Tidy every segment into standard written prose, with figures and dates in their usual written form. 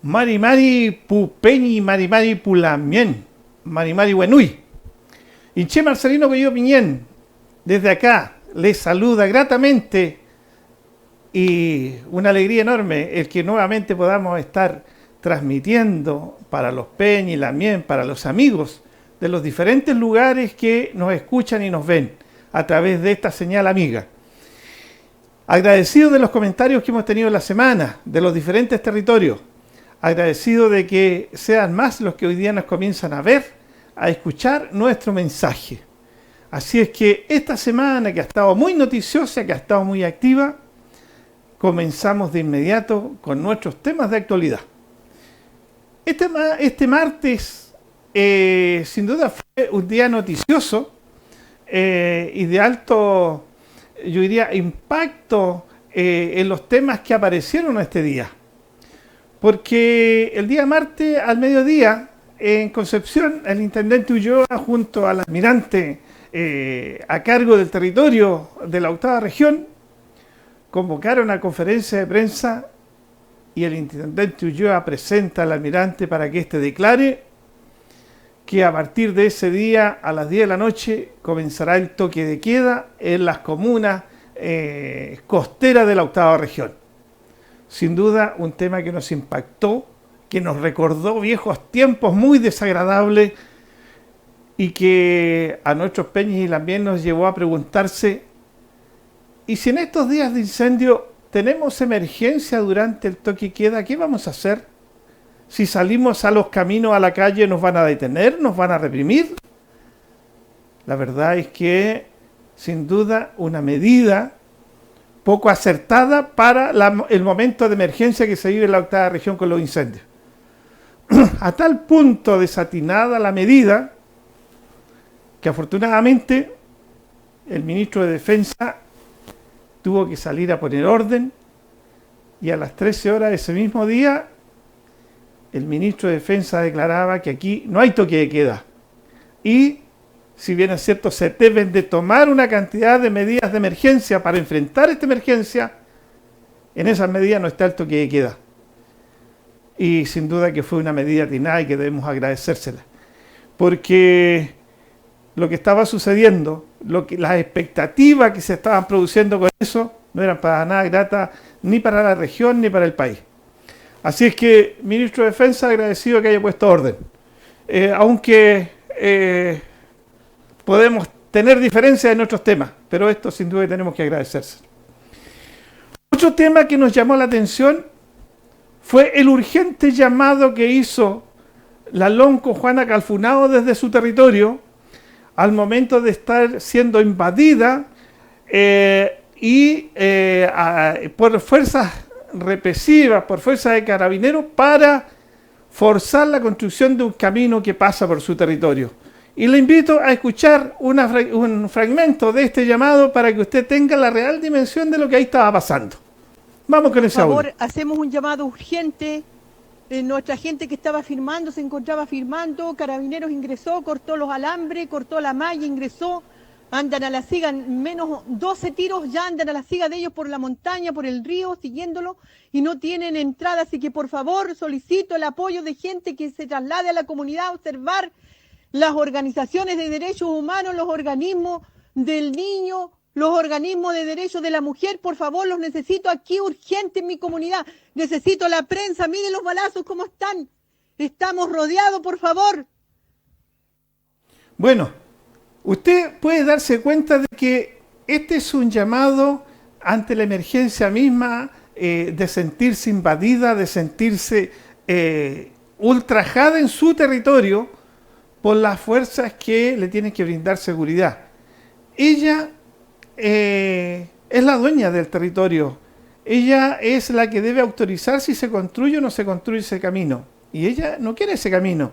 Mari Mari Pupeñi, Mari Mari Pulamien, Mari Mari Buenui. Inche Marcelino Bello Piñén, desde acá, les saluda gratamente y una alegría enorme el que nuevamente podamos estar transmitiendo para los Peñi, Lamien, para los amigos de los diferentes lugares que nos escuchan y nos ven a través de esta señal amiga. Agradecido de los comentarios que hemos tenido en la semana, de los diferentes territorios. Agradecido de que sean más los que hoy día nos comienzan a ver, a escuchar nuestro mensaje. Así es que esta semana, que ha estado muy noticiosa, que ha estado muy activa, comenzamos de inmediato con nuestros temas de actualidad. Este martes, sin duda, fue un día noticioso y de alto, yo diría, impacto en los temas que aparecieron este día. Porque el día martes al mediodía, en Concepción, el intendente Ulloa, junto al almirante a cargo del territorio de la octava región, convocaron a conferencia de prensa y el intendente Ulloa presenta al almirante para que éste declare que a partir de ese día, a las 10 de la noche, comenzará el toque de queda en las comunas costeras de la octava región. Sin duda, un tema que nos impactó, que nos recordó viejos tiempos muy desagradables y que a nuestros peñas también nos llevó a preguntarse, ¿y si en estos días de incendio tenemos emergencia durante el toque y queda, qué vamos a hacer? Si salimos a los caminos, a la calle, ¿nos van a detener? ¿Nos van a reprimir? La verdad es que, sin duda, una medida poco acertada para el momento de emergencia que se vive en la octava región con los incendios. A tal punto desatinada la medida que afortunadamente el ministro de Defensa tuvo que salir a poner orden y a las 13 horas de ese mismo día el ministro de Defensa declaraba que aquí no hay toque de queda y, si bien es cierto, se deben de tomar una cantidad de medidas de emergencia para enfrentar esta emergencia, en esas medidas no está el toque de queda. Y sin duda que fue una medida atinada y que debemos agradecérsela. Porque lo que estaba sucediendo, las expectativas que se estaban produciendo con eso, no eran para nada gratas ni para la región ni para el país. Así es que, ministro de Defensa, agradecido que haya puesto orden. Aunque podemos tener diferencias en nuestros temas, pero esto sin duda tenemos que agradecerse. Otro tema que nos llamó la atención fue el urgente llamado que hizo la Lonco Juana Calfunao desde su territorio al momento de estar siendo invadida por fuerzas represivas, por fuerzas de carabineros, para forzar la construcción de un camino que pasa por su territorio. Y le invito a escuchar un fragmento de este llamado para que usted tenga la real dimensión de lo que ahí estaba pasando. Vamos con ese audio. Por favor, hacemos un llamado urgente. Nuestra gente que estaba firmando, se encontraba firmando. Carabineros ingresó, cortó los alambres, cortó la malla, ingresó. Andan a la siga, menos 12 tiros, ya andan a la siga de ellos por la montaña, por el río, siguiéndolo, y no tienen entrada. Así que, por favor, solicito el apoyo de gente que se traslade a la comunidad a observar las organizaciones de derechos humanos, los organismos del niño, los organismos de derechos de la mujer. Por favor, los necesito aquí urgente en mi comunidad. Necesito la prensa, miren los balazos cómo están. Estamos rodeados, por favor. Bueno, usted puede darse cuenta de que este es un llamado ante la emergencia misma, de sentirse invadida, de sentirse ultrajada en su territorio por las fuerzas que le tienen que brindar seguridad. Ella es la dueña del territorio. Ella es la que debe autorizar si se construye o no se construye ese camino. Y ella no quiere ese camino.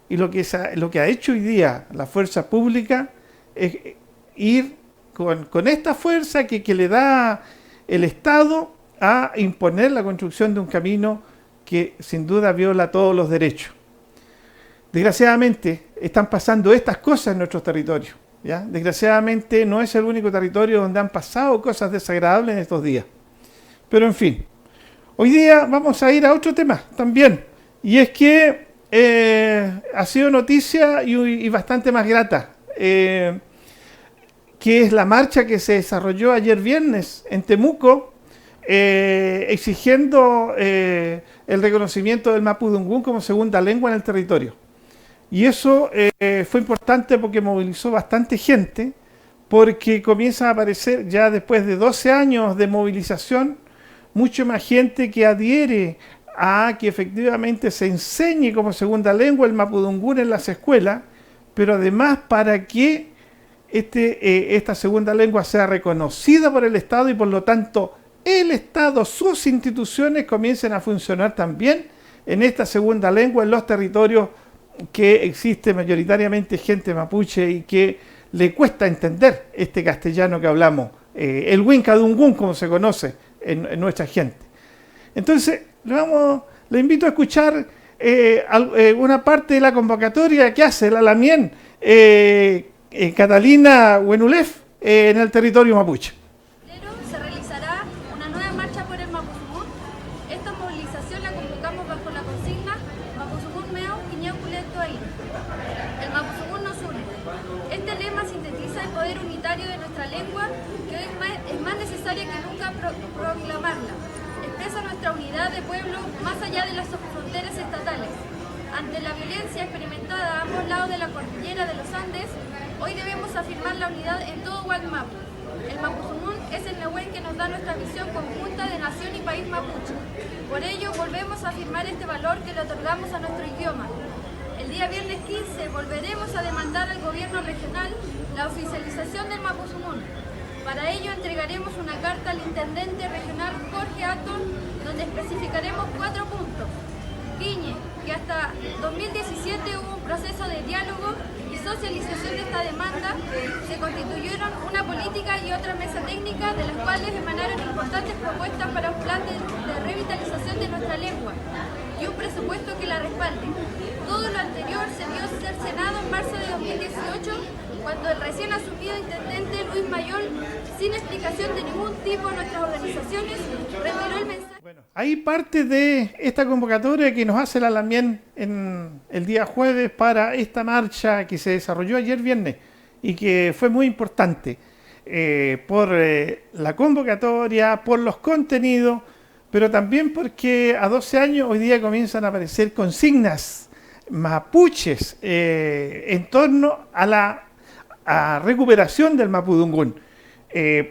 Y lo que ha hecho hoy día la fuerza pública es ir con esta fuerza que le da el Estado a imponer la construcción de un camino que sin duda viola todos los derechos. Desgraciadamente están pasando estas cosas en nuestros territorios, ¿ya? Desgraciadamente no es el único territorio donde han pasado cosas desagradables en estos días. Pero en fin, hoy día vamos a ir a otro tema también, y es que ha sido noticia y bastante más grata, que es la marcha que se desarrolló ayer viernes en Temuco, exigiendo el reconocimiento del mapudungún como segunda lengua en el territorio. Y eso fue importante porque movilizó bastante gente, porque comienza a aparecer ya después de 12 años de movilización, mucho más gente que adhiere a que efectivamente se enseñe como segunda lengua el mapudungún en las escuelas, pero además para que esta segunda lengua sea reconocida por el Estado y por lo tanto el Estado, sus instituciones comiencen a funcionar también en esta segunda lengua en los territorios que existe mayoritariamente gente mapuche y que le cuesta entender este castellano que hablamos, el Wincadungún como se conoce en nuestra gente. Entonces, le invito a escuchar una parte de la convocatoria que hace la Lamien Catalina Huenulef en el territorio mapuche. Se realizará una nueva marcha por el Mapuzungún. Esta movilización la convocamos bajo la consigna Mapuzungún Meo Quiñeu Culeto Ahí. El Mapuzungún nos une. Este lema sintetiza el poder unitario de nuestra lengua, que hoy es más necesaria que nunca proclamarla. Expresa nuestra unidad de pueblo más allá de las fronteras estatales. Ante la violencia experimentada a ambos lados de la cordillera de los Andes, hoy debemos afirmar la unidad en todo Gualmapu. El Mapuzungún es el Nehuen que nos da nuestra visión conjunta de nación y país mapuche. Por ello, volvemos a afirmar este valor que le otorgamos a nuestro idioma. El día viernes 15 volveremos a demandar al gobierno regional la oficialización del Mapuzungún. Para ello entregaremos una carta al intendente regional Jorge Atton, donde especificaremos 4 puntos. Quiñe, que hasta 2017 hubo un proceso de diálogo y socialización de esta demanda, se constituyeron una política y otra mesa técnica, de las cuales emanaron importantes propuestas para un plan de revitalización de nuestra lengua y un presupuesto que la respalde. Todo lo anterior se vio cercenado en marzo de 2018, cuando el recién asumido intendente Luis Mayol, sin explicación de ningún tipo a nuestras organizaciones, reveló el mensaje. Bueno, hay parte de esta convocatoria que nos hace la Lamien en el día jueves para esta marcha que se desarrolló ayer viernes y que fue muy importante por la convocatoria, por los contenidos, pero también porque a 12 años hoy día comienzan a aparecer consignas mapuches en torno a la recuperación del mapudungún.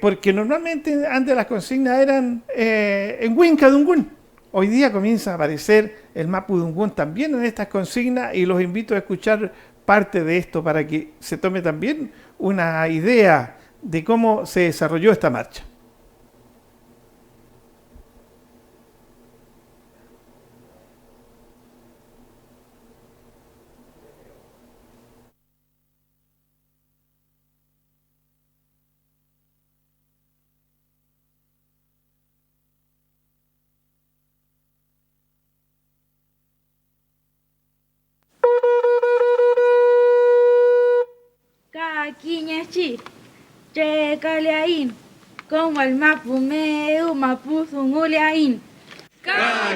Porque normalmente antes las consignas eran en Wincadungún. Hoy día comienza a aparecer el mapudungún también en estas consignas y los invito a escuchar parte de esto para que se tome también una idea de cómo se desarrolló esta marcha. Quiñechi, Checaleaín, como el Mapumeu, Mapuzunguleaín.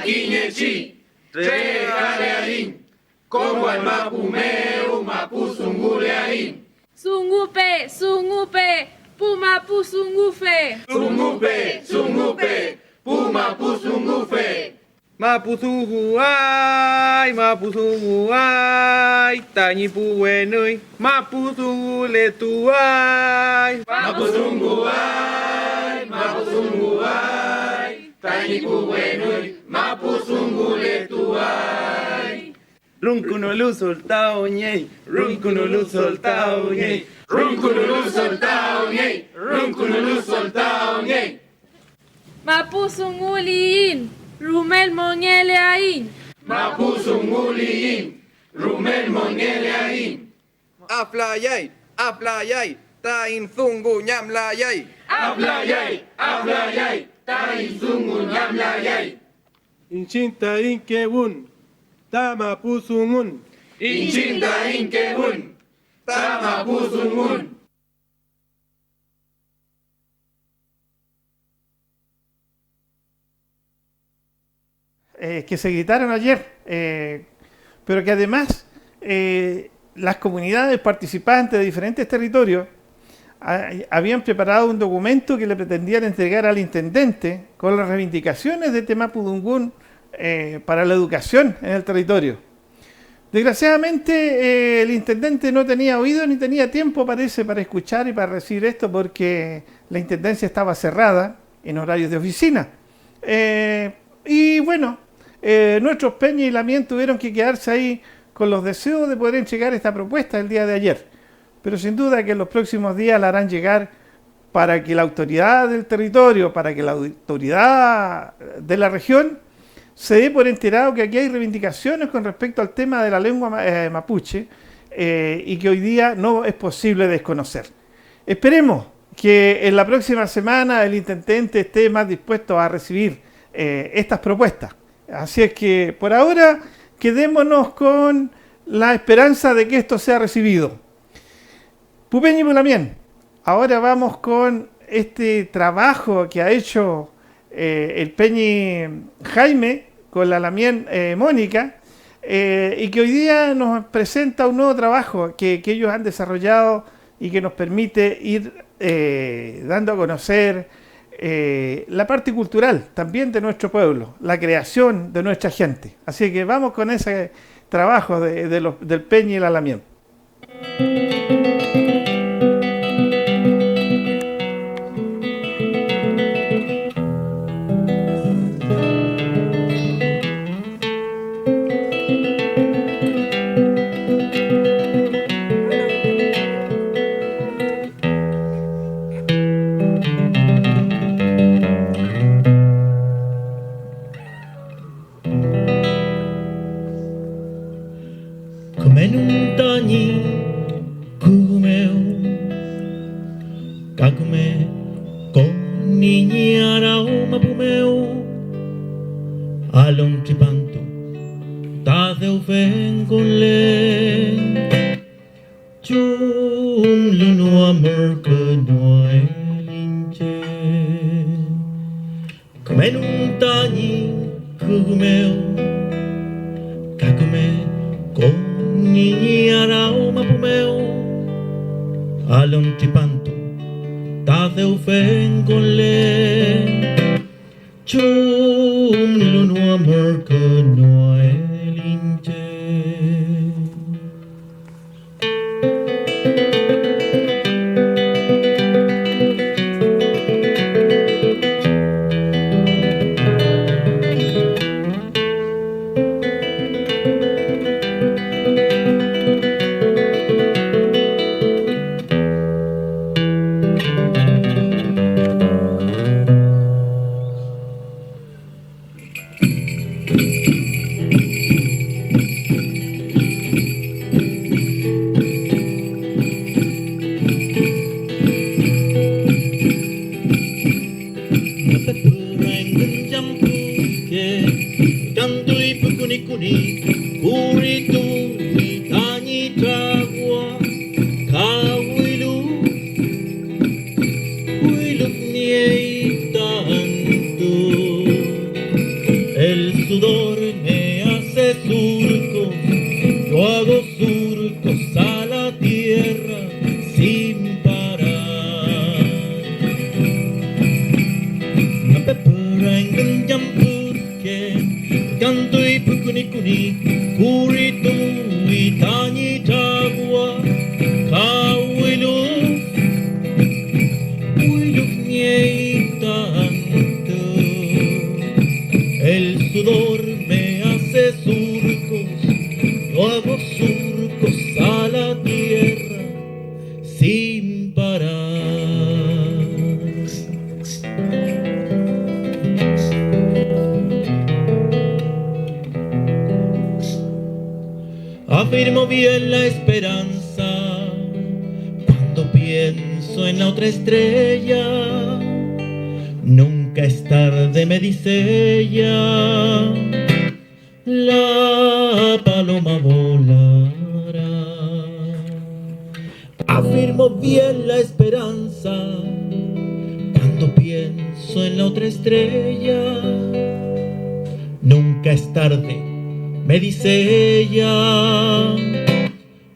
Quiñechi, Checaleaín, como el Mapumeu, Mapuzunguleaín. Sungupe, Sungupe, Pumapuzungufe. Sungupe, Sungupe, Pumapuzungufe. Mapuzunguay, Mapuzunguay, Tañipuenui, Mapuzunguletuay. Mapuzunguay, Mapuzunguay, Tañipuenui, Mapuzunguletuay. Runkunulu soltao ñey, runkunulu soltao ñey, Runkunulu soltao ñey, runkunulu soltao ñey. Mapuzunguliin, Rumel Moñeleaín. Mapuzunguliin, Rumel Moñeleaín. Aflayay, aflayay, Tain zungu ñamlayay. Ablayay, tain sungu ñamlayay. Inchinta inkewun, tama pusungun. Inchinta inkewun, tama pusungun. Que se gritaron ayer, pero que además las comunidades participantes de diferentes territorios habían preparado un documento que le pretendían entregar al intendente con las reivindicaciones de Temapudungún para la educación en el territorio. Desgraciadamente el intendente no tenía oído ni tenía tiempo, parece, para escuchar y para recibir esto, porque la intendencia estaba cerrada en horarios de oficina. Y bueno, nuestros Peña y Lamien tuvieron que quedarse ahí con los deseos de poder entregar esta propuesta el día de ayer. Pero sin duda que en los próximos días la harán llegar para que la autoridad del territorio, para que la autoridad de la región se dé por enterado que aquí hay reivindicaciones con respecto al tema de la lengua mapuche y que hoy día no es posible desconocer. Esperemos que en la próxima semana el intendente esté más dispuesto a recibir estas propuestas. Así es que por ahora quedémonos con la esperanza de que esto sea recibido. Pupeño y Pulamien, ahora vamos con este trabajo que ha hecho el Peñi Jaime con la Lamien Mónica y que hoy día nos presenta un nuevo trabajo que ellos han desarrollado y que nos permite ir dando a conocer la parte cultural también de nuestro pueblo, la creación de nuestra gente. Así que vamos con ese trabajo del Peñi y la Lamien. Afirmo bien la esperanza cuando pienso pienso en la otra estrella. Nunca es tarde, me dice ella. La paloma volará. Afirmo bien la esperanza cuando pienso en la otra estrella. Nunca es tarde, me dice ella.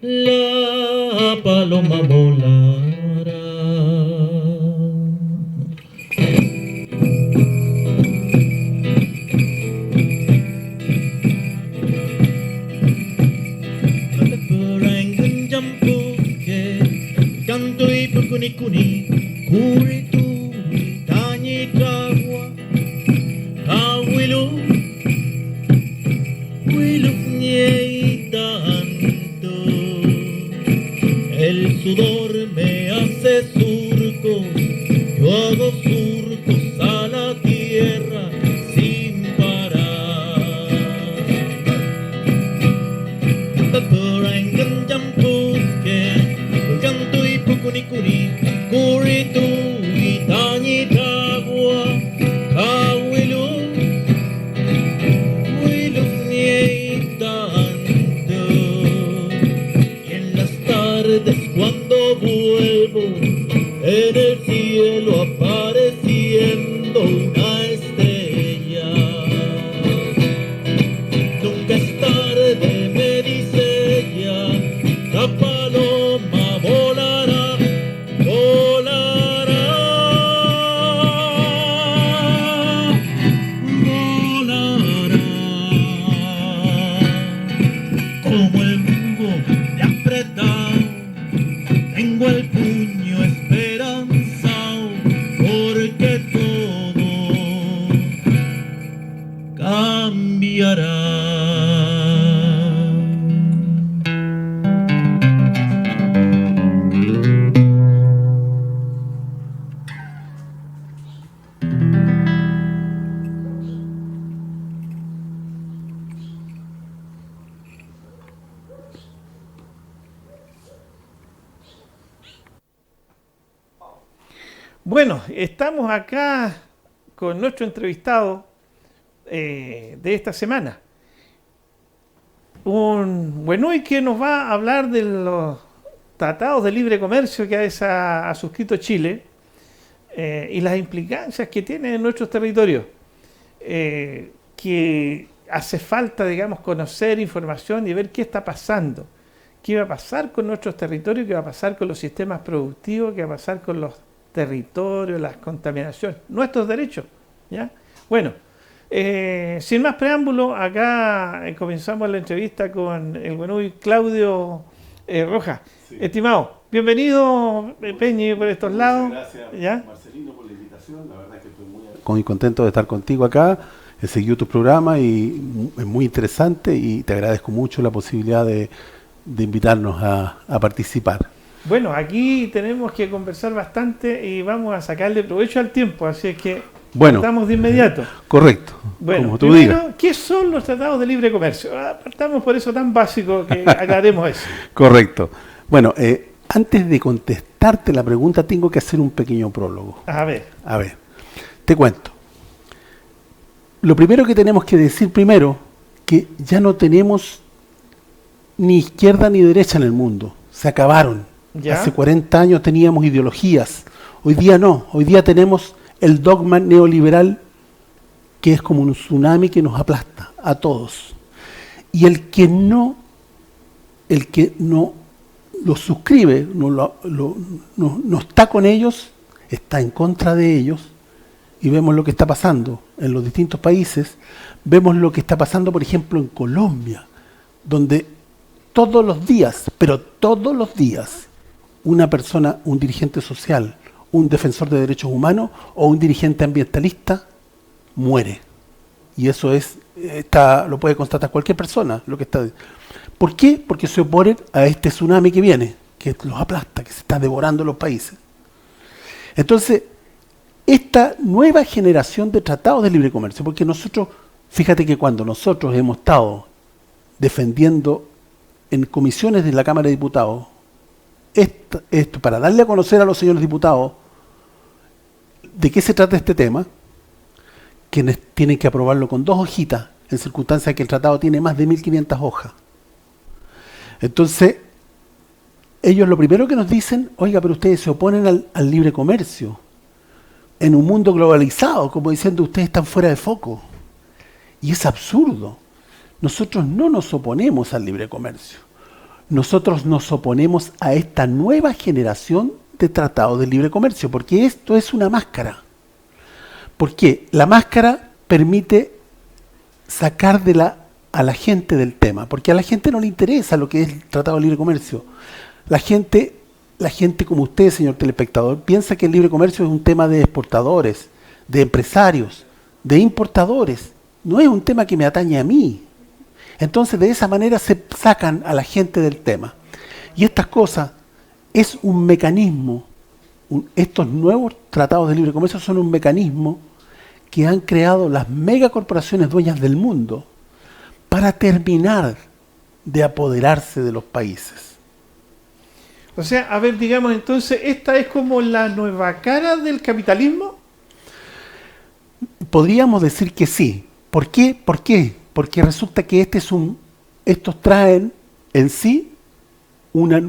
La paloma volará. Canto y pucunicuni, curitu, tañi tragua, abuelo, huilo y tanto. El sudor me hace surcos, yo hago surcos a la tierra sin parar. Canto y pucunicuni, curitu y tañi tragua, abuelo, huilo y tanto. Y en las tardes cuando vuelvo, en el cielo apareciendo una estrella. Nunca es tarde, me dice ella, la paloma volará, volará, volará. Como el búho de apretado, tengo el puño esperanzado, porque todo cambiará. Bueno, estamos acá con nuestro entrevistado de esta semana. Un Buenui que nos va a hablar de los tratados de libre comercio que ha suscrito Chile y las implicancias que tiene en nuestros territorios. Que hace falta, digamos, conocer información y ver qué está pasando. ¿Qué va a pasar con nuestros territorios? ¿Qué va a pasar con los sistemas productivos? ¿Qué va a pasar con los territorios, las contaminaciones, nuestros derechos? ¿Ya? Bueno, sin más preámbulo, acá comenzamos la entrevista con el Buenui Claudio Rojas. Sí. Estimado, bienvenido Peñi por estos lados. Gracias, ¿ya? Marcelino, por la invitación. La verdad es que estoy muy contento de estar contigo acá. He seguido tu programa y es muy interesante y te agradezco mucho la posibilidad de invitarnos a participar. Bueno, aquí tenemos que conversar bastante y vamos a sacarle provecho al tiempo, así es que estamos de inmediato. Correcto, bueno, como tú primero, digas. ¿qué son los tratados de libre comercio? Partamos por eso tan básico que aclaremos eso. Correcto. Bueno, antes de contestarte la pregunta tengo que hacer un pequeño prólogo. A ver, te cuento. Lo primero que tenemos que decir que ya no tenemos ni izquierda ni derecha en el mundo. Se acabaron. ¿Ya? Hace 40 años teníamos ideologías, hoy día no, hoy día tenemos el dogma neoliberal que es como un tsunami que nos aplasta a todos. Y el que no lo suscribe, no está con ellos, está en contra de ellos, y vemos lo que está pasando en los distintos países, vemos lo que está pasando, por ejemplo, en Colombia, donde todos los días, pero todos los días, una persona, un dirigente social, un defensor de derechos humanos o un dirigente ambientalista muere. Y eso lo puede constatar cualquier persona. ¿Por qué? Porque se oponen a este tsunami que viene, que los aplasta, que se está devorando los países. Entonces, esta nueva generación de tratados de libre comercio, porque nosotros, fíjate que cuando nosotros hemos estado defendiendo en comisiones de la Cámara de Diputados esto para darle a conocer a los señores diputados de qué se trata este tema, quienes tienen que aprobarlo con 2 hojitas, en circunstancias que el tratado tiene más de 1500 hojas. Entonces, ellos lo primero que nos dicen, oiga, pero ustedes se oponen al libre comercio, en un mundo globalizado, como diciendo, ustedes están fuera de foco. Y es absurdo. Nosotros no nos oponemos al libre comercio. Nosotros nos oponemos a esta nueva generación de tratados de libre comercio, porque esto es una máscara. Porque la máscara permite sacar a la gente del tema, porque a la gente no le interesa lo que es el Tratado de Libre Comercio. La gente como usted, señor telespectador, piensa que el libre comercio es un tema de exportadores, de empresarios, de importadores. No es un tema que me atañe a mí. Entonces, de esa manera se sacan a la gente del tema. Y estas cosas es un mecanismo, estos nuevos tratados de libre comercio son un mecanismo que han creado las megacorporaciones dueñas del mundo para terminar de apoderarse de los países. O sea, a ver, digamos entonces, ¿esta es como la nueva cara del capitalismo? Podríamos decir que sí. ¿Por qué? Porque resulta que estos traen en sí una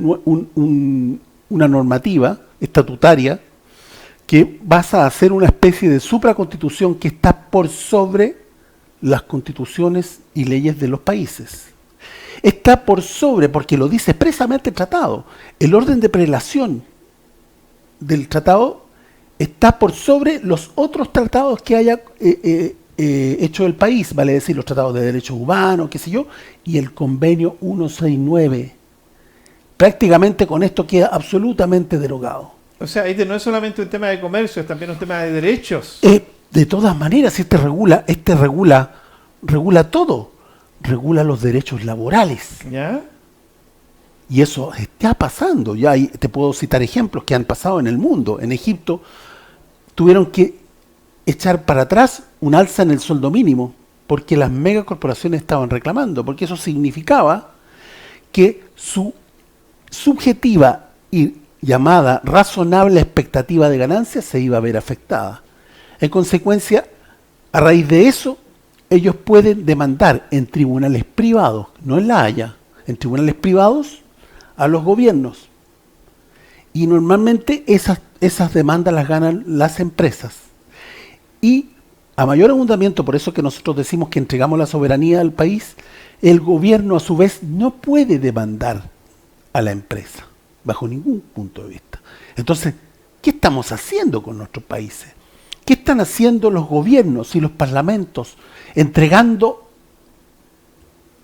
normativa estatutaria que basa a ser una especie de supraconstitución que está por sobre las constituciones y leyes de los países. Está por sobre, porque lo dice expresamente el tratado, el orden de prelación del tratado está por sobre los otros tratados que haya hecho el país, vale decir, los tratados de derechos humanos, qué sé yo, y el convenio 169. Prácticamente con esto queda absolutamente derogado. O sea, este no es solamente un tema de comercio, es también un tema de derechos. De todas maneras, este regula todo. Regula los derechos laborales. ¿Ya? Y eso está pasando. Ya te puedo citar ejemplos que han pasado en el mundo. En Egipto tuvieron que echar para atrás un alza en el sueldo mínimo porque las megacorporaciones estaban reclamando, porque eso significaba que su subjetiva y llamada razonable expectativa de ganancia se iba a ver afectada. En consecuencia, a raíz de eso, ellos pueden demandar en tribunales privados, no en La Haya, en tribunales privados a los gobiernos. Y normalmente esas demandas las ganan las empresas. Y a mayor abundamiento, por eso que nosotros decimos que entregamos la soberanía al país, el gobierno a su vez no puede demandar a la empresa, bajo ningún punto de vista. Entonces, ¿qué estamos haciendo con nuestros países? ¿Qué están haciendo los gobiernos y los parlamentos? Entregando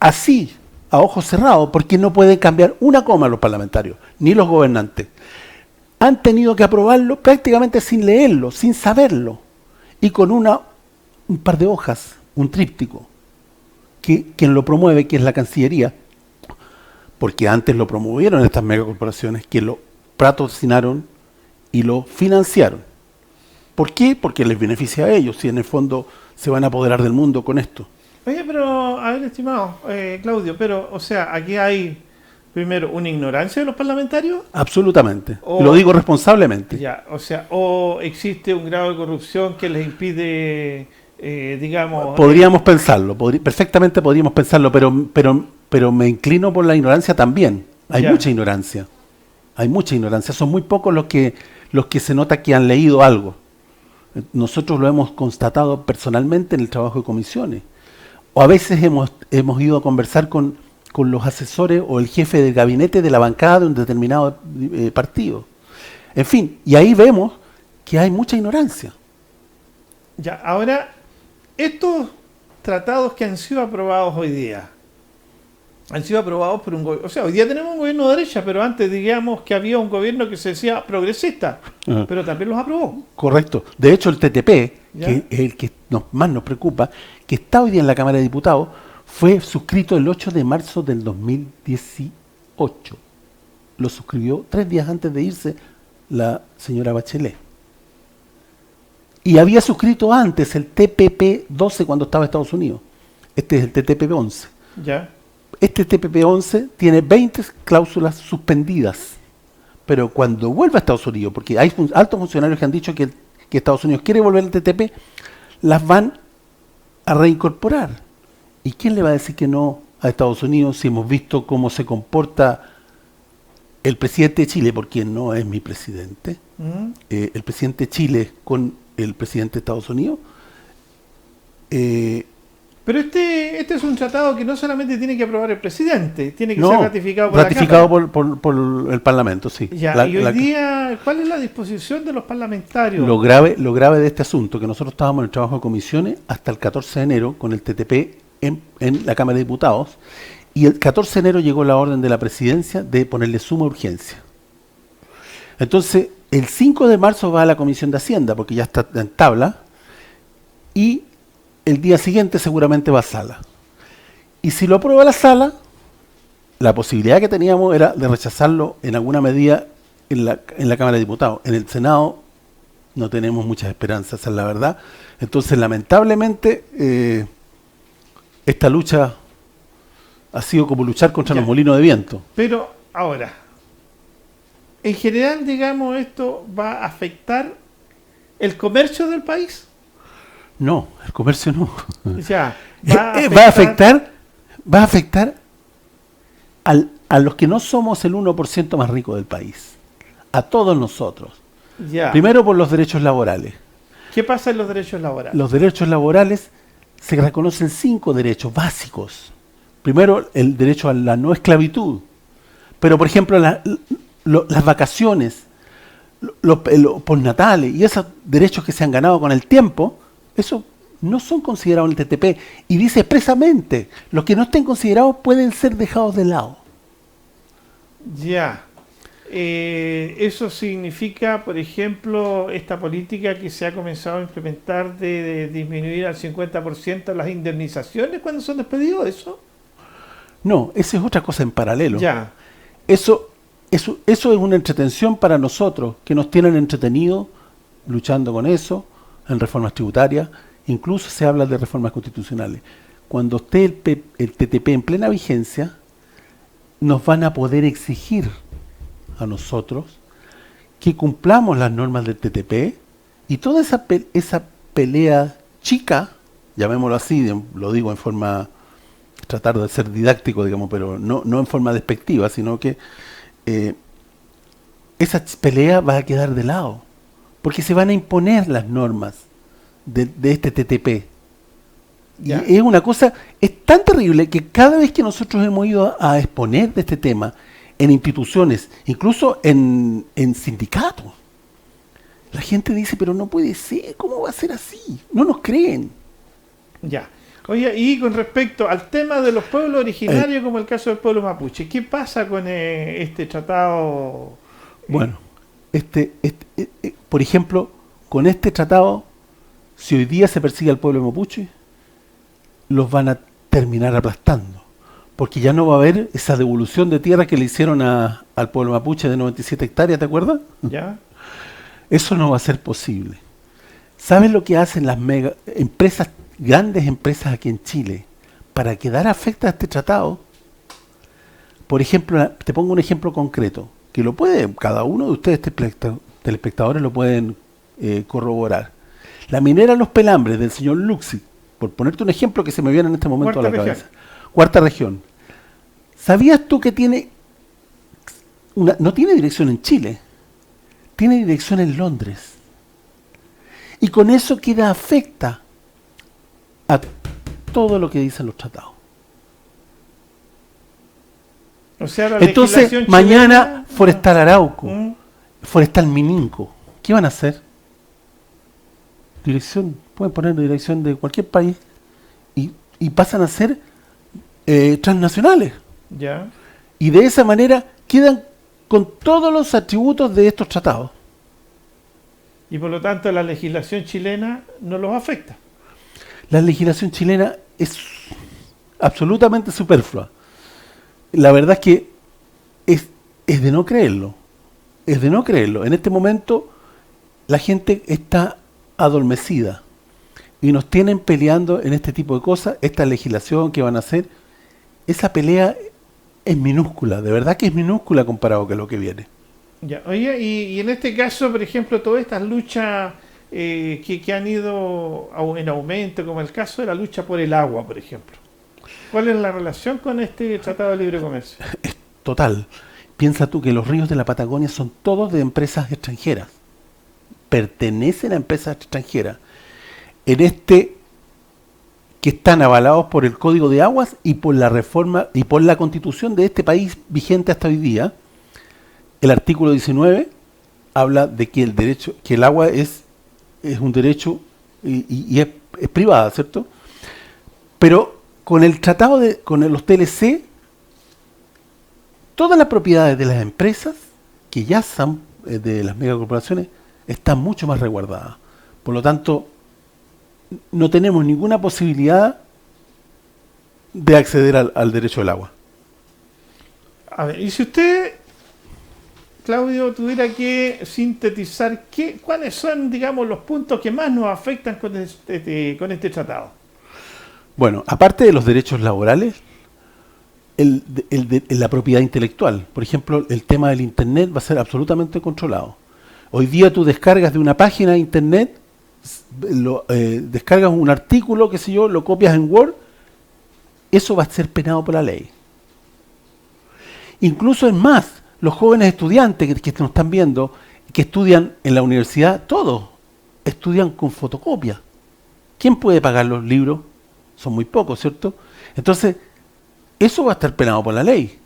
así, a ojos cerrados, porque no pueden cambiar una coma los parlamentarios, ni los gobernantes. Han tenido que aprobarlo prácticamente sin leerlo, sin saberlo, y con un par de hojas, un tríptico, que quien lo promueve, que es la Cancillería, porque antes lo promovieron estas megacorporaciones, que lo patrocinaron y lo financiaron. ¿Por qué? Porque les beneficia a ellos, si en el fondo se van a apoderar del mundo con esto. Oye, pero, a ver, estimado Claudio, pero, o sea, aquí hay, primero, una ignorancia de los parlamentarios. Absolutamente, lo digo responsablemente. Ya, o sea, o existe un grado de corrupción que les impide, digamos... Podríamos pensarlo, perfectamente podríamos pensarlo, pero me inclino por la ignorancia también. Hay mucha ignorancia. Hay mucha ignorancia. Son muy pocos los que se nota que han leído algo. Nosotros lo hemos constatado personalmente en el trabajo de comisiones. O a veces hemos ido a conversar con los asesores o el jefe del gabinete de la bancada de un determinado partido. En fin, y ahí vemos que hay mucha ignorancia. Ya, ahora, estos tratados que han sido aprobados hoy día, han sido aprobados por un gobierno, o sea, hoy día tenemos un gobierno de derecha, pero antes digamos que había un gobierno que se decía progresista, pero también los aprobó. Correcto. De hecho, el TTP, que es el que más nos preocupa, que está hoy día en la Cámara de Diputados, fue suscrito el 8 de marzo del 2018. Lo suscribió 3 días antes de irse la señora Bachelet. Y había suscrito antes el TPP-12 cuando estaba en Estados Unidos. Este es el TPP-11. Ya. Este TPP-11 tiene 20 cláusulas suspendidas pero cuando vuelva a Estados Unidos, porque hay altos funcionarios que han dicho que Estados Unidos quiere volver al TTP, las van a reincorporar. ¿Y quién le va a decir que no a Estados Unidos si hemos visto cómo se comporta el presidente de Chile, porque no es mi presidente, el presidente de Chile con el presidente de Estados Unidos? Pero este es un tratado que no solamente tiene que aprobar el presidente, tiene que No, ser ratificado por ratificado la Cámara. por el Parlamento, sí. Ya, y hoy día, ¿cuál es la disposición de los parlamentarios? Lo grave de este asunto, que nosotros estábamos en el trabajo de comisiones hasta el 14 de enero con el TTP en la Cámara de Diputados, y el 14 de enero llegó la orden de la presidencia de ponerle suma urgencia. Entonces, el 5 de marzo va a la Comisión de Hacienda, porque ya está en tabla, y el día siguiente seguramente va a sala. Y si lo aprueba la sala, la posibilidad que teníamos era de rechazarlo en alguna medida en la Cámara de Diputados. En el Senado no tenemos muchas esperanzas, esa es la verdad. Entonces, lamentablemente, esta lucha ha sido como luchar contra los molinos de viento. Pero ahora, en general, digamos, ¿esto va a afectar el comercio del país? No, el comercio no. Ya, va a afectar a los que no somos el 1% más rico del país. A todos nosotros. Ya. Primero por los derechos laborales. ¿Qué pasa en los derechos laborales? Los derechos laborales se reconocen 5 derechos básicos. Primero, el derecho a la no esclavitud. Pero, por ejemplo, las vacaciones, los postnatales y esos derechos que se han ganado con el tiempo, eso no son considerados en el TTP. Y dice expresamente, los que no estén considerados pueden ser dejados de lado. Ya. Eso significa, por ejemplo, esta política que se ha comenzado a implementar de disminuir al 50% las indemnizaciones cuando son despedidos, ¿eso? No, esa es otra cosa en paralelo. Ya. Eso es una entretención para nosotros, que nos tienen entretenidos luchando con eso, en reformas tributarias, incluso se habla de reformas constitucionales. Cuando esté el TTP en plena vigencia, nos van a poder exigir a nosotros que cumplamos las normas del TTP, y toda esa pelea chica, llamémoslo así, lo digo en forma, tratar de ser didáctico, digamos, pero no en forma despectiva, sino que esa pelea va a quedar de lado, porque se van a imponer las normas de este TTP. Ya. Y es una cosa, es tan terrible que cada vez que nosotros hemos ido a exponer de este tema en instituciones, incluso en sindicatos, la gente dice, pero no puede ser, ¿cómo va a ser así? No nos creen. Ya. Oye, y con respecto al tema de los pueblos originarios, como el caso del pueblo mapuche, ¿qué pasa con este tratado? Bueno, por ejemplo, con este tratado, si hoy día se persigue al pueblo mapuche, los van a terminar aplastando, porque ya no va a haber esa devolución de tierra que le hicieron al pueblo mapuche de 97 hectáreas, ¿te acuerdas? Ya. Eso no va a ser posible. ¿Saben lo que hacen las grandes empresas aquí en Chile para quedar afectadas a este tratado? Por ejemplo, te pongo un ejemplo concreto, que lo puede, cada uno de ustedes, telespectadores, lo pueden corroborar. La minera Los Pelambres del señor Luxi, por ponerte un ejemplo que se me viene en este momento a la cabeza. Cuarta región. ¿Sabías tú que no tiene dirección en Chile? Tiene dirección en Londres. Y con eso queda afecta a todo lo que dicen los tratados. O sea, la entonces, legislación mañana chilena, Forestal Arauco, Forestal Mininco, ¿qué van a hacer? Dirección, pueden poner dirección de cualquier país y pasan a ser transnacionales. Ya. Y de esa manera quedan con todos los atributos de estos tratados. Y por lo tanto la legislación chilena no los afecta. La legislación chilena es absolutamente superflua. La verdad es que es de no creerlo. Es de no creerlo. En este momento la gente está adormecida y nos tienen peleando en este tipo de cosas. Esta legislación que van a hacer, esa pelea es minúscula, de verdad que es minúscula comparado con lo que viene. Ya, oye, y en este caso, por ejemplo, todas estas luchas que han ido en aumento, como el caso de la lucha por el agua, por ejemplo. ¿Cuál es la relación con este Tratado de Libre Comercio? Es total. Piensa tú que los ríos de la Patagonia son todos de empresas extranjeras. Pertenecen a empresas extranjeras. En este, que están avalados por el Código de Aguas y por la reforma y por la Constitución de este país vigente hasta hoy día, el artículo 19 habla de que el agua es un derecho y es privada, ¿cierto? Pero con el tratado con los TLC, todas las propiedades de las empresas que ya son de las megacorporaciones están mucho más resguardadas. Por lo tanto, no tenemos ninguna posibilidad de acceder al derecho del agua. A ver, y si usted, Claudio, tuviera que sintetizar cuáles son, digamos, los puntos que más nos afectan con este tratado. Bueno, aparte de los derechos laborales, la propiedad intelectual. Por ejemplo, el tema del Internet va a ser absolutamente controlado. Hoy día tú descargas de una página de Internet, descargas un artículo, qué sé yo, lo copias en Word, eso va a ser penado por la ley. Incluso es más, los jóvenes estudiantes que nos están viendo, que estudian en la universidad, todos estudian con fotocopia. ¿Quién puede pagar los libros? Son muy pocos, ¿cierto? Entonces, eso va a estar penado por la ley.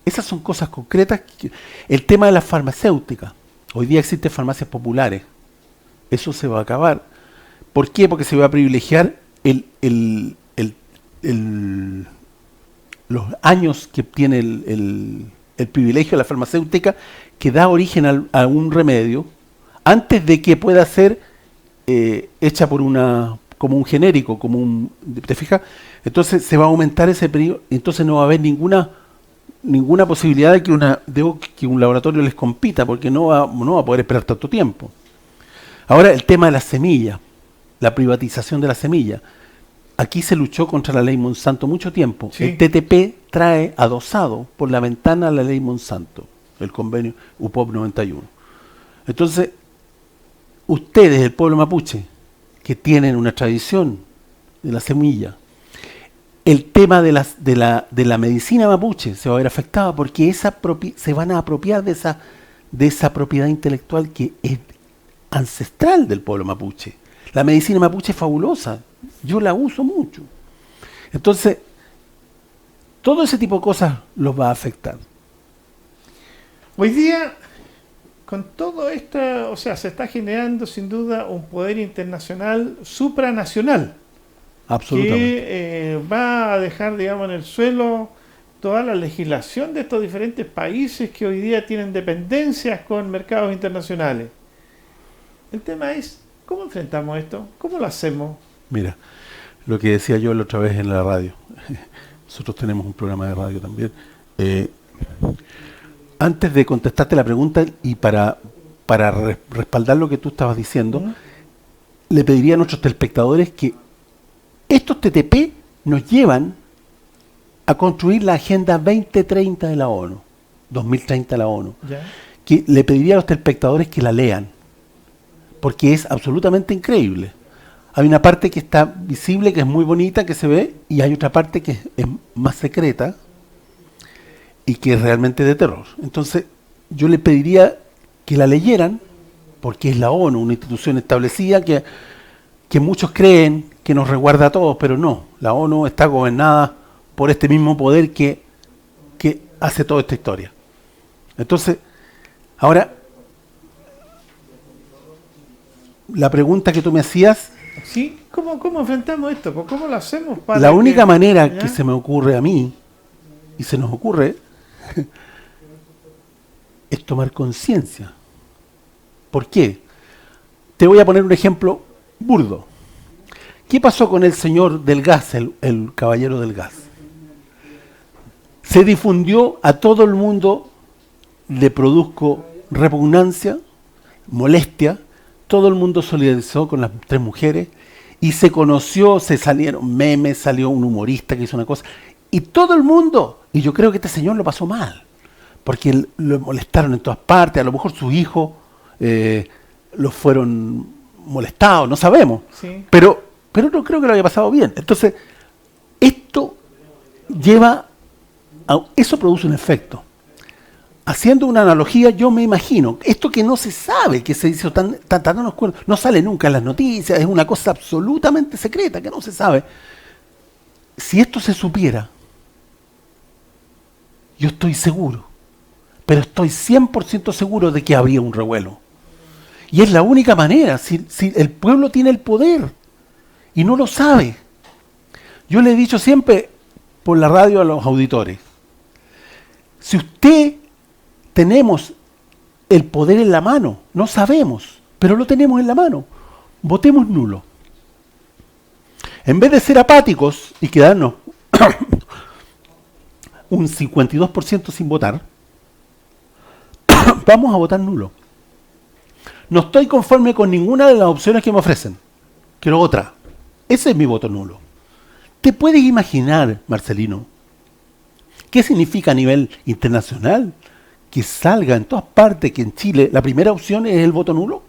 Esas son cosas concretas. El tema de las farmacéuticas. Hoy día existen farmacias populares. Eso se va a acabar. ¿Por qué? Porque se va a privilegiar los años que tiene el privilegio de la farmacéutica, que da origen a un remedio, antes de que pueda ser hecha como un genérico, ¿te fijas? Entonces se va a aumentar ese periodo, entonces no va a haber ninguna posibilidad de que un laboratorio les compita, porque no va a poder esperar tanto tiempo. Ahora, el tema de las semillas, la privatización de la semilla. Aquí se luchó contra la ley Monsanto mucho tiempo. Sí. El TTP trae adosado por la ventana la ley Monsanto, el convenio UPOP 91. Entonces, ustedes, el pueblo mapuche, que tienen una tradición de la semilla, el tema de la medicina mapuche se va a ver afectado porque se van a apropiar de esa propiedad intelectual que es ancestral del pueblo mapuche. La medicina mapuche es fabulosa, yo la uso mucho. Entonces, todo ese tipo de cosas los va a afectar. Hoy día, con todo esto, se está generando sin duda un poder internacional supranacional. Absolutamente. Que va a dejar, digamos, en el suelo toda la legislación de estos diferentes países que hoy día tienen dependencias con mercados internacionales. El tema es, ¿cómo enfrentamos esto? ¿Cómo lo hacemos? Mira, lo que decía yo la otra vez en la radio, nosotros tenemos un programa de radio también. Antes de contestarte la pregunta y para respaldar lo que tú estabas diciendo, le pediría a nuestros telespectadores que estos TTP nos llevan a construir la Agenda 2030 de la ONU, 2030 de la ONU. ¿Ya? Que le pediría a los telespectadores que la lean, porque es absolutamente increíble. Hay una parte que está visible, que es muy bonita, que se ve, y hay otra parte que es más secreta y que es realmente de terror. Entonces, yo le pediría que la leyeran, porque es la ONU, una institución establecida que muchos creen que nos resguarda a todos, pero no. La ONU está gobernada por este mismo poder que hace toda esta historia. Entonces, ahora, la pregunta que tú me hacías... Sí, ¿cómo enfrentamos esto? ¿Cómo lo hacemos para la única manera que se me ocurre a mí, y se nos ocurre, es tomar conciencia. ¿Por qué? Te voy a poner un ejemplo burdo. ¿Qué pasó con el señor del gas, el caballero del gas? Se difundió, a todo el mundo le produjo repugnancia, molestia, todo el mundo solidarizó con las 3 mujeres y se conoció, se salieron memes, salió un humorista que hizo una cosa, y todo el mundo, y yo creo que este señor lo pasó mal, porque lo molestaron en todas partes, a lo mejor sus hijos los fueron molestados, no sabemos, Sí. pero no creo que lo haya pasado bien. Entonces, esto eso produce un efecto. Haciendo una analogía, yo me imagino, esto que no se sabe, que se hizo no sale nunca en las noticias, es una cosa absolutamente secreta, que no se sabe. Si esto se supiera, yo estoy seguro, pero estoy 100% seguro de que habría un revuelo. Y es la única manera, si el pueblo tiene el poder y no lo sabe. Yo le he dicho siempre por la radio a los auditores, si tenemos el poder en la mano, no sabemos, pero lo tenemos en la mano, votemos nulo. En vez de ser apáticos y quedarnos un 52% sin votar, vamos a votar nulo. No estoy conforme con ninguna de las opciones que me ofrecen. Quiero otra. Ese es mi voto nulo. ¿Te puedes imaginar, Marcelino, qué significa a nivel internacional que salga en todas partes que en Chile la primera opción es el voto nulo?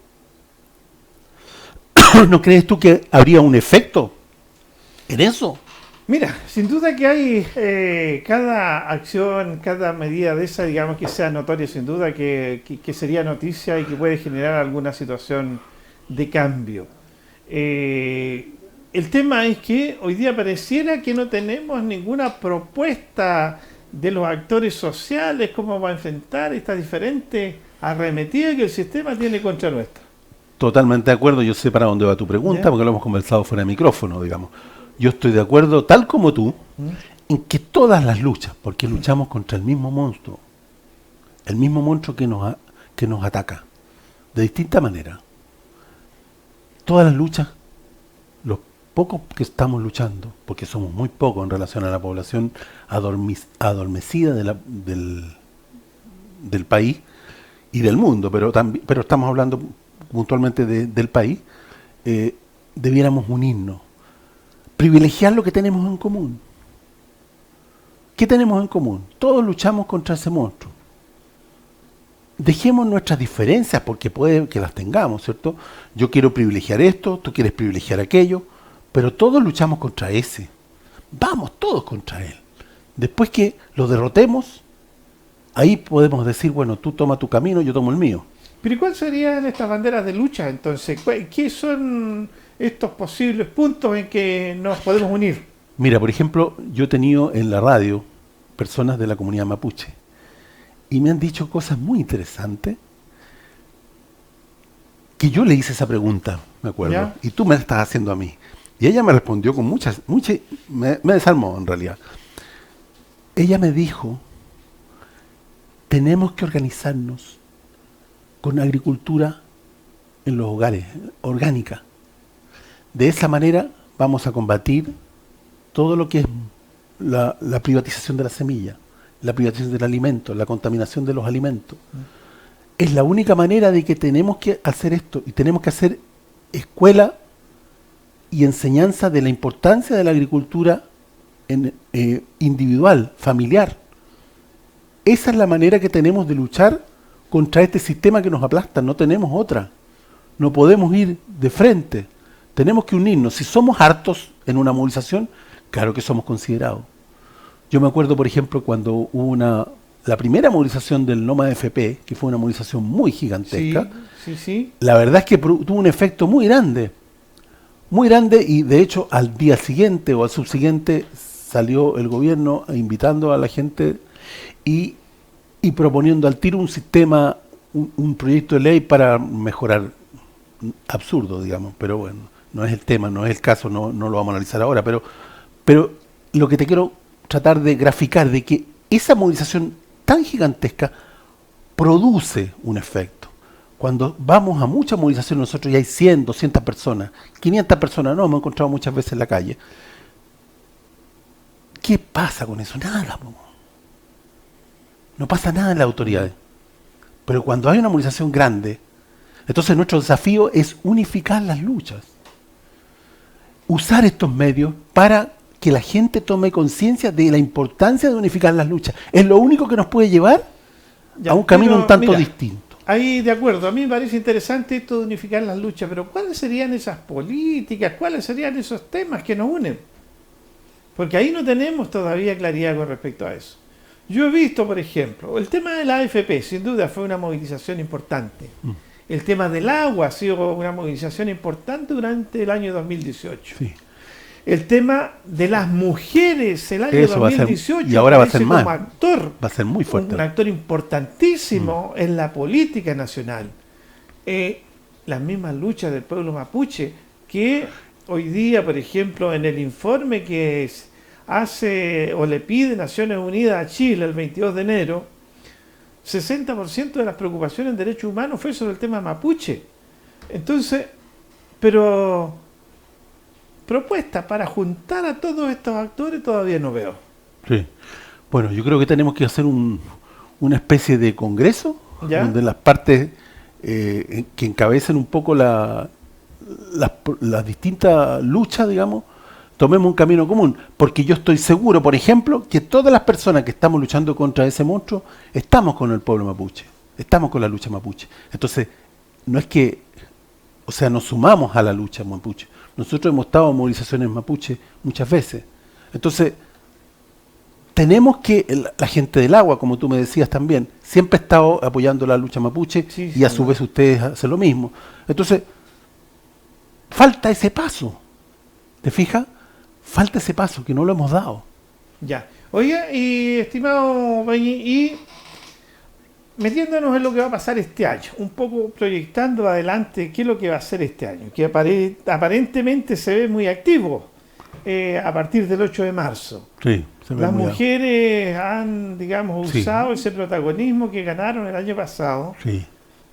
¿No crees tú que habría un efecto en eso? Mira, sin duda que hay cada acción, cada medida de esa, digamos, que sea notoria, sin duda que sería noticia y que puede generar alguna situación de cambio. El tema es que hoy día pareciera que no tenemos ninguna propuesta de los actores sociales, cómo va a enfrentar esta diferente arremetida que el sistema tiene contra nuestra. Totalmente de acuerdo, yo sé para dónde va tu pregunta, porque lo hemos conversado fuera de micrófono, digamos. Yo estoy de acuerdo, tal como tú, en que todas las luchas, porque luchamos contra el mismo monstruo que nos ataca, de distinta manera. Todas las luchas, los pocos que estamos luchando, porque somos muy pocos en relación a la población adormecida del país y del mundo, pero estamos hablando puntualmente del país, debiéramos unirnos. Privilegiar lo que tenemos en común. ¿Qué tenemos en común? Todos luchamos contra ese monstruo. Dejemos nuestras diferencias, porque puede que las tengamos, ¿cierto? Yo quiero privilegiar esto, tú quieres privilegiar aquello, pero todos luchamos contra ese. Vamos todos contra él. Después que lo derrotemos, ahí podemos decir, bueno, tú toma tu camino, yo tomo el mío. Pero ¿y cuáles serían estas banderas de lucha entonces? ¿Qué son estos posibles puntos en que nos podemos unir? Mira, por ejemplo, yo he tenido en la radio personas de la comunidad mapuche y me han dicho cosas muy interesantes que yo le hice esa pregunta, me acuerdo, ¿Ya? Y tú me la estás haciendo a mí. Y ella me respondió con me desarmó en realidad. Ella me dijo, tenemos que organizarnos con agricultura en los hogares, orgánica. De esa manera vamos a combatir todo lo que es la privatización de la semilla, la privatización del alimento, la contaminación de los alimentos. Es la única manera de que tenemos que hacer esto, y tenemos que hacer escuela y enseñanza de la importancia de la agricultura individual, familiar. Esa es la manera que tenemos de luchar contra este sistema que nos aplasta, no tenemos otra. No podemos ir de frente. Tenemos que unirnos. Si somos hartos en una movilización, claro que somos considerados. Yo me acuerdo, por ejemplo, cuando hubo la primera movilización del Noma FP, que fue una movilización muy gigantesca. Sí. La verdad es que tuvo un efecto muy grande, y de hecho al día siguiente o al subsiguiente salió el gobierno invitando a la gente y proponiendo al tiro un sistema, un proyecto de ley para mejorar. Absurdo, digamos, pero bueno, no es el tema, no es el caso, no lo vamos a analizar ahora, pero lo que te quiero tratar de graficar, de que esa movilización tan gigantesca produce un efecto. Cuando vamos a mucha movilización, nosotros ya hay 100, 200 personas, 500 personas, no, hemos encontrado muchas veces en la calle. ¿Qué pasa con eso? Nada, no pasa nada en las autoridades. Pero cuando hay una movilización grande, entonces nuestro desafío es unificar las luchas. Usar estos medios para que la gente tome conciencia de la importancia de unificar las luchas. Es lo único que nos puede llevar Ya, a un camino pero, un tanto mira, distinto. Ahí de acuerdo, a mí me parece interesante esto de unificar las luchas, pero ¿cuáles serían esas políticas? ¿Cuáles serían esos temas que nos unen? Porque ahí no tenemos todavía claridad con respecto a eso. Yo he visto, por ejemplo, el tema de la AFP, sin duda fue una movilización importante. El tema del agua ha sido una movilización importante durante el año 2018. Sí. El tema de las mujeres, el año Eso 2018, y ahora va a ser aparece más. como actor, Va a ser muy fuerte. un actor importantísimo en la política nacional. Las mismas luchas del pueblo mapuche, que hoy día, por ejemplo, en el informe que hace o le pide Naciones Unidas a Chile el 22 de enero, 60% de las preocupaciones en derechos humanos fue sobre el tema mapuche. Entonces, pero propuestas para juntar a todos estos actores todavía no veo. Sí. Bueno, yo creo que tenemos que hacer una especie de congreso, ¿Ya? donde las partes que encabecen un poco las distintas luchas, digamos, tomemos un camino común, porque yo estoy seguro, por ejemplo, que todas las personas que estamos luchando contra ese monstruo, estamos con el pueblo mapuche, estamos con la lucha mapuche. Entonces, no es que, o sea, nos sumamos a la lucha mapuche. Nosotros hemos estado en movilizaciones mapuche muchas veces. Entonces, tenemos que, la gente del agua, como tú me decías también, siempre ha estado apoyando la lucha mapuche, Sí, y a su vez ustedes hacen lo mismo. Entonces, falta ese paso. ¿Te fijas? Falta ese paso, que no lo hemos dado. Ya. Oiga, y estimado Peñi, y metiéndonos en lo que va a pasar este año, un poco proyectando adelante qué es lo que va a hacer este año, que aparentemente se ve muy activo a partir del 8 de marzo. Sí, se ve Las muy mujeres han, digamos, Sí. usado ese protagonismo que ganaron el año pasado, Sí.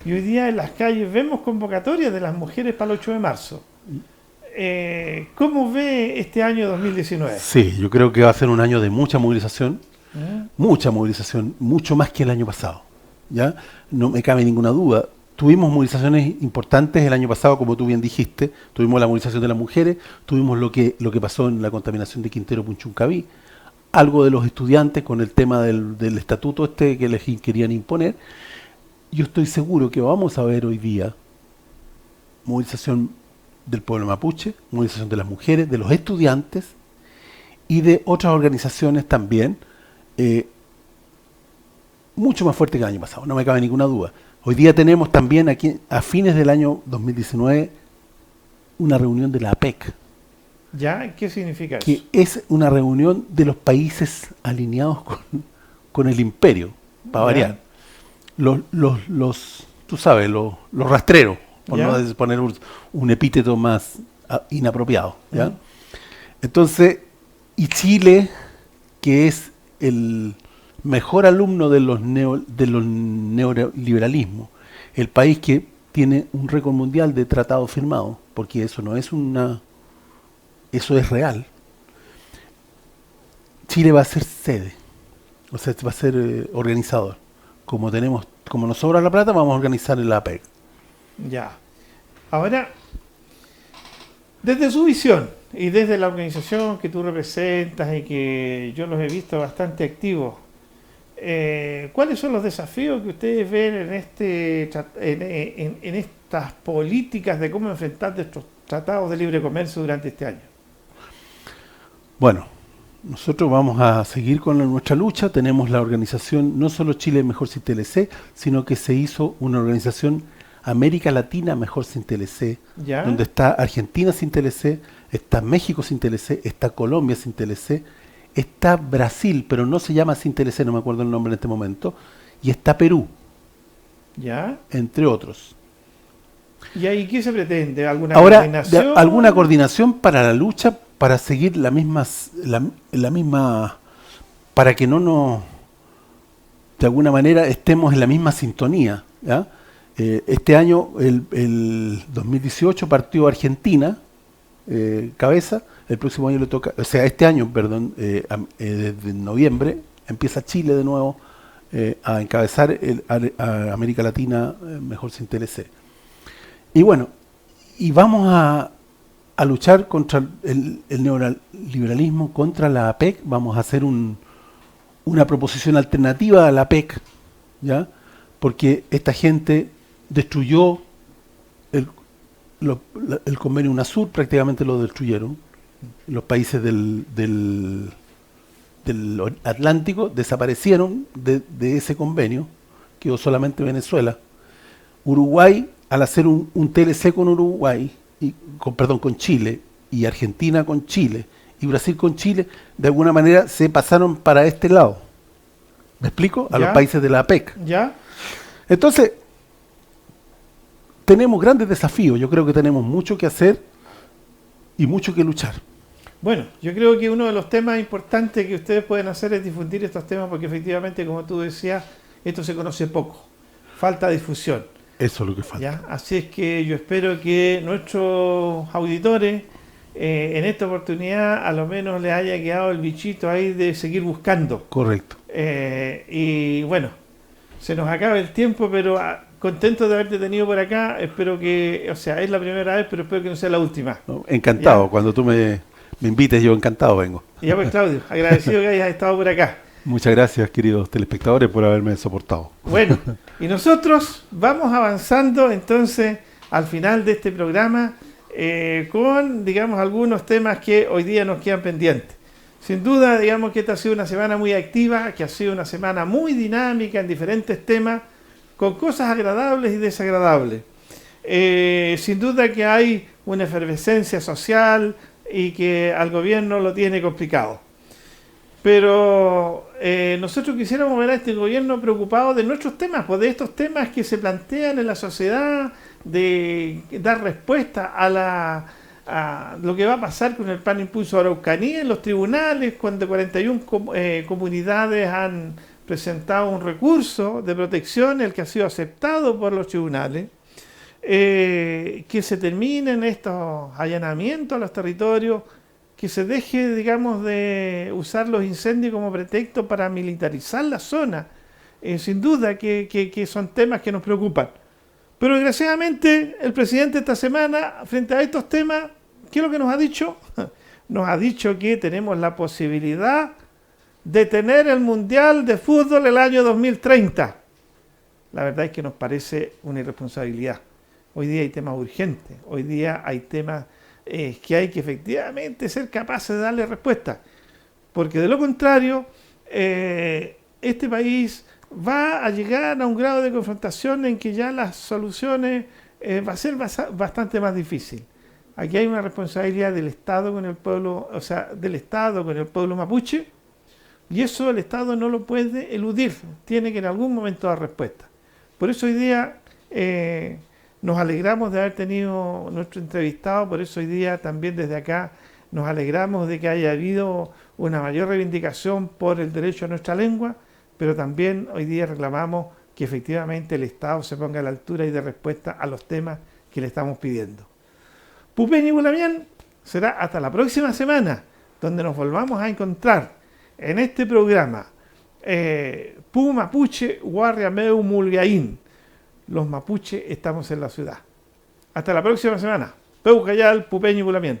y hoy día en las calles vemos convocatorias de las mujeres para el 8 de marzo. ¿Cómo ve este año 2019? Sí, yo creo que va a ser un año de mucha movilización, mucho más que el año pasado. ¿Ya? No me cabe ninguna duda. Tuvimos movilizaciones importantes el año pasado, como tú bien dijiste. Tuvimos la movilización de las mujeres, tuvimos lo que pasó en la contaminación de Quintero Punchuncaví, algo de los estudiantes con el tema del estatuto que les querían imponer. Yo estoy seguro que vamos a ver hoy día movilización del pueblo mapuche, movilización de las mujeres, de los estudiantes y de otras organizaciones también, mucho más fuerte que el año pasado, no me cabe ninguna duda. Hoy día tenemos también aquí, a fines del año 2019, una reunión de la APEC. ¿Ya? ¿Qué significa eso? Que es una reunión de los países alineados con el imperio, para variar. Tú sabes, los rastreros, por ¿Ya? no poner un epíteto más inapropiado. ¿Ya? Entonces, y Chile, que es el mejor alumno de los neoliberalismos, el país que tiene un récord mundial de tratados firmados, porque eso no es eso es real. Chile va a ser sede, o sea, va a ser organizador. Como nos sobra la plata, vamos a organizar el APEC. Ya. Ahora, desde su visión y desde la organización que tú representas y que yo los he visto bastante activos, ¿cuáles son los desafíos que ustedes ven en estas políticas de cómo enfrentar estos tratados de libre comercio durante este año? Bueno, nosotros vamos a seguir con nuestra lucha. Tenemos la organización, no solo Chile Mejor Sin TLC, sino que se hizo una organización América Latina Mejor Sin TLC, ¿Ya? donde está Argentina sin TLC, está México sin TLC, está Colombia sin TLC, está Brasil, pero no se llama sin TLC, no me acuerdo el nombre en este momento, y está Perú, ¿Ya? entre otros. ¿Y ahí qué se pretende? ¿Alguna Ahora, coordinación? alguna coordinación para la lucha, para seguir la misma, para que no nos, de alguna manera, estemos en la misma sintonía. ¿Ya? Este año, el 2018, partió Argentina, cabeza, el próximo año le toca, o sea, este año, perdón, desde noviembre, empieza Chile de nuevo a encabezar a América Latina Mejor Sin TLC. Y bueno, y vamos a luchar contra el neoliberalismo, contra la APEC. Vamos a hacer una proposición alternativa a la APEC, ¿ya? Porque esta gente destruyó el convenio UNASUR, prácticamente lo destruyeron. Los países del Atlántico desaparecieron de ese convenio, quedó solamente Venezuela. Uruguay, al hacer un TLC con Uruguay, con Chile, y Argentina con Chile, y Brasil con Chile, de alguna manera se pasaron para este lado. ¿Me explico? A los países de la APEC. ¿Ya? Entonces, tenemos grandes desafíos. Yo creo que tenemos mucho que hacer y mucho que luchar. Bueno, yo creo que uno de los temas importantes que ustedes pueden hacer es difundir estos temas, porque efectivamente, como tú decías, esto se conoce poco. Falta difusión. Eso es lo que falta. ¿Ya? Así es que yo espero que nuestros auditores en esta oportunidad a lo menos les haya quedado el bichito ahí de seguir buscando. Correcto. Y bueno, se nos acaba el tiempo, pero contento de haberte tenido por acá. Espero que, o sea, es la primera vez, pero espero que no sea la última. No, encantado. ¿Ya? Cuando tú me invites, yo encantado vengo. Ya pues, Claudio, agradecido que hayas estado por acá. Muchas gracias, queridos telespectadores, por haberme soportado. Bueno, y nosotros vamos avanzando entonces al final de este programa con, digamos, algunos temas que hoy día nos quedan pendientes. Sin duda, digamos que esta ha sido una semana muy activa, que ha sido una semana muy dinámica en diferentes temas, con cosas agradables y desagradables. Sin duda que hay una efervescencia social y que al gobierno lo tiene complicado. Pero nosotros quisiéramos ver a este gobierno preocupado de nuestros temas, pues de estos temas que se plantean en la sociedad, de dar respuesta a lo que va a pasar con el plan Impulso a Araucanía en los tribunales, cuando 41 comunidades han presentado un recurso de protección, el que ha sido aceptado por los tribunales, que se terminen estos allanamientos a los territorios, que se deje, digamos, de usar los incendios como pretexto para militarizar la zona. Sin duda que son temas que nos preocupan. Pero desgraciadamente el presidente esta semana, frente a estos temas, ¿qué es lo que nos ha dicho? Nos ha dicho que tenemos la posibilidad de tener el Mundial de Fútbol el año 2030. La verdad es que nos parece una irresponsabilidad. Hoy día hay temas urgentes, hoy día hay temas que hay que efectivamente ser capaces de darle respuesta, porque de lo contrario este país va a llegar a un grado de confrontación en que ya las soluciones va a ser bastante más difícil. Aquí hay una responsabilidad del Estado con el pueblo, o sea, del Estado con el pueblo mapuche, y eso el Estado no lo puede eludir, tiene que en algún momento dar respuesta. Por eso hoy día nos alegramos de haber tenido nuestro entrevistado, por eso hoy día también desde acá nos alegramos de que haya habido una mayor reivindicación por el derecho a nuestra lengua, pero también hoy día reclamamos que efectivamente el Estado se ponga a la altura y dé respuesta a los temas que le estamos pidiendo. Pupeñi Bulamián será hasta la próxima semana, donde nos volvamos a encontrar en este programa Pu Mapuche Guarriameu Mulgaín. Los mapuches estamos en la ciudad. Hasta la próxima semana. Peu Cayal, Pupeñi Bulamián.